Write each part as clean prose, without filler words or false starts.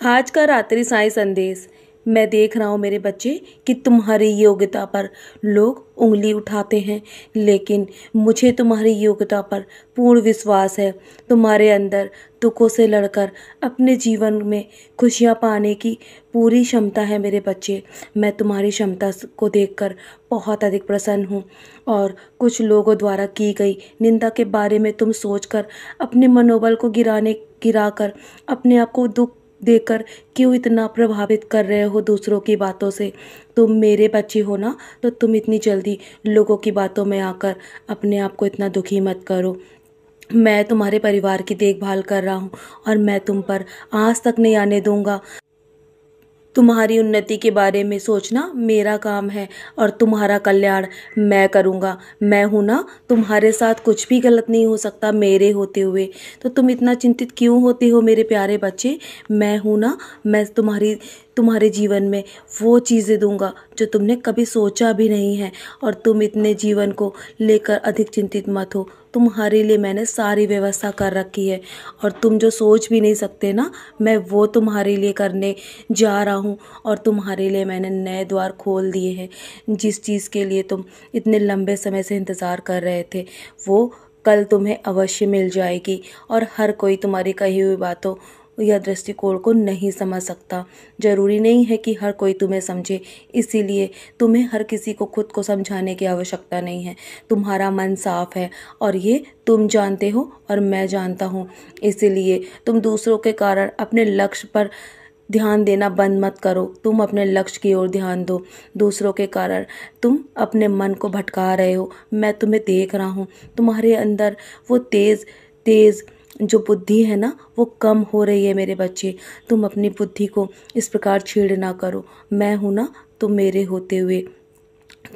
आज का रात्रि साई संदेश। मैं देख रहा हूँ मेरे बच्चे कि तुम्हारी योग्यता पर लोग उंगली उठाते हैं, लेकिन मुझे तुम्हारी योग्यता पर पूर्ण विश्वास है। तुम्हारे अंदर दुखों से लड़कर अपने जीवन में खुशियाँ पाने की पूरी क्षमता है मेरे बच्चे। मैं तुम्हारी क्षमता को देखकर बहुत अधिक प्रसन्न हूँ और कुछ लोगों द्वारा की गई निंदा के बारे में तुम सोचकर अपने मनोबल को गिराकर अपने आप को दुख देकर क्यों इतना प्रभावित कर रहे हो दूसरों की बातों से। तुम मेरे बच्चे हो ना, तो तुम इतनी जल्दी लोगों की बातों में आकर अपने आप को इतना दुखी मत करो। मैं तुम्हारे परिवार की देखभाल कर रहा हूँ और मैं तुम पर आज तक नहीं आने दूंगा। तुम्हारी उन्नति के बारे में सोचना मेरा काम है और तुम्हारा कल्याण मैं करूँगा। मैं हूँ ना, तुम्हारे साथ कुछ भी गलत नहीं हो सकता मेरे होते हुए। तो तुम इतना चिंतित क्यों होते हो मेरे प्यारे बच्चे। मैं हूँ ना, मैं तुम्हारे जीवन में वो चीज़ें दूंगा जो तुमने कभी सोचा भी नहीं है। और तुम इतने जीवन को लेकर अधिक चिंतित मत हो। तुम्हारे लिए मैंने सारी व्यवस्था कर रखी है और तुम जो सोच भी नहीं सकते ना, मैं वो तुम्हारे लिए करने जा रहा हूँ। और तुम्हारे लिए मैंने नए द्वार खोल दिए हैं। जिस चीज़ के लिए तुम इतने लंबे समय से इंतज़ार कर रहे थे, वो कल तुम्हें अवश्य मिल जाएगी। और हर कोई तुम्हारी कही हुई बातों या दृष्टिकोण को नहीं समझ सकता। जरूरी नहीं है कि हर कोई तुम्हें समझे, इसीलिए तुम्हें हर किसी को खुद को समझाने की आवश्यकता नहीं है। तुम्हारा मन साफ है और ये तुम जानते हो और मैं जानता हूँ। इसीलिए तुम दूसरों के कारण अपने लक्ष्य पर ध्यान देना बंद मत करो। तुम अपने लक्ष्य की ओर ध्यान दो। दूसरों के कारण तुम अपने मन को भटका रहे हो। मैं तुम्हें देख रहा हूँ, तुम्हारे अंदर वो तेज तेज जो बुद्धि है ना, वो कम हो रही है मेरे बच्चे। तुम अपनी बुद्धि को इस प्रकार छेड़ ना करो। मैं हूँ ना, तुम मेरे होते हुए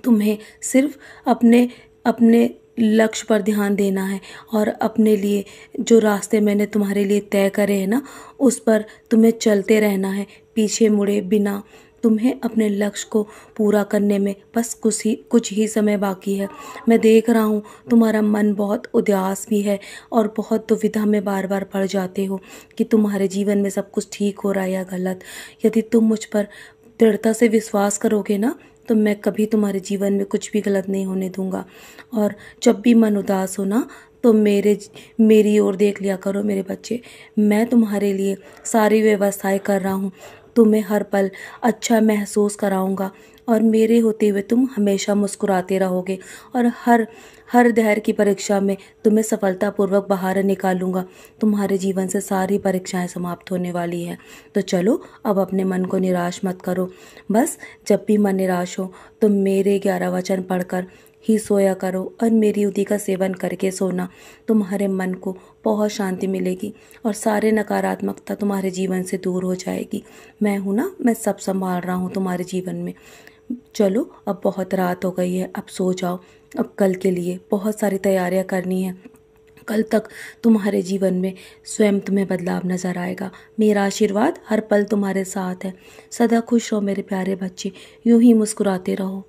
तुम्हें सिर्फ अपने अपने लक्ष्य पर ध्यान देना है और अपने लिए जो रास्ते मैंने तुम्हारे लिए तय करे हैं ना, उस पर तुम्हें चलते रहना है, पीछे मुड़े बिना। तुम्हें अपने लक्ष्य को पूरा करने में बस कुछ ही समय बाकी है। मैं देख रहा हूँ तुम्हारा मन बहुत उदास भी है और बहुत दुविधा में बार बार पड़ जाते हो कि तुम्हारे जीवन में सब कुछ ठीक हो रहा है या गलत। यदि तुम मुझ पर दृढ़ता से विश्वास करोगे ना, तो मैं कभी तुम्हारे जीवन में कुछ भी गलत नहीं होने दूंगा। और जब भी मन उदास हो ना, तो मेरी ओर देख लिया करो मेरे बच्चे। मैं तुम्हारे लिए सारी व्यवस्थाएं कर रहा हूँ। तुम्हें हर पल अच्छा महसूस कराऊंगा और मेरे होते हुए तुम हमेशा मुस्कुराते रहोगे। और हर हर धैर्य की परीक्षा में तुम्हें सफलतापूर्वक बाहर निकालूंगा। तुम्हारे जीवन से सारी परीक्षाएं समाप्त होने वाली हैं। तो चलो, अब अपने मन को निराश मत करो। बस जब भी मन निराश हो तो मेरे 11 वचन पढ़कर ही सोया करो और मेरी उदी का सेवन करके सोना। तुम्हारे मन को बहुत शांति मिलेगी और सारे नकारात्मकता तुम्हारे जीवन से दूर हो जाएगी। मैं हूँ ना, मैं सब संभाल रहा हूँ तुम्हारे जीवन में। चलो, अब बहुत रात हो गई है, अब सो जाओ। अब कल के लिए बहुत सारी तैयारियां करनी है। कल तक तुम्हारे जीवन में स्वयं तुम्हें बदलाव नजर आएगा। मेरा आशीर्वाद हर पल तुम्हारे साथ है। सदा खुश रहो मेरे प्यारे बच्चे, यूं ही मुस्कुराते रहो।